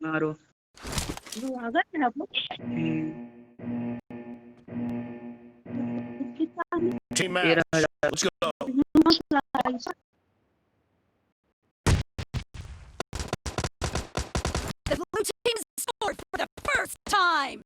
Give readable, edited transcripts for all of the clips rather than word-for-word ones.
Ngaruh. Lu agak ya, Bu. Kita Team Era match. Let's go. The blue team scored for the first time.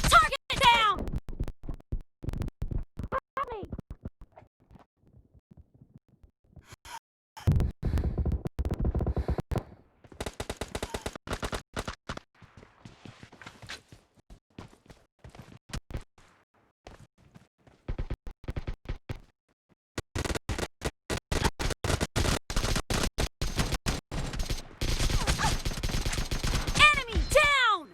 Target down. Enemy down.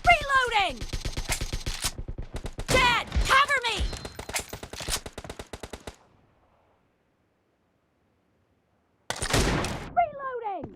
Reloading. Dad, cover me. Reloading.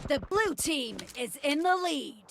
The blue team is in the lead.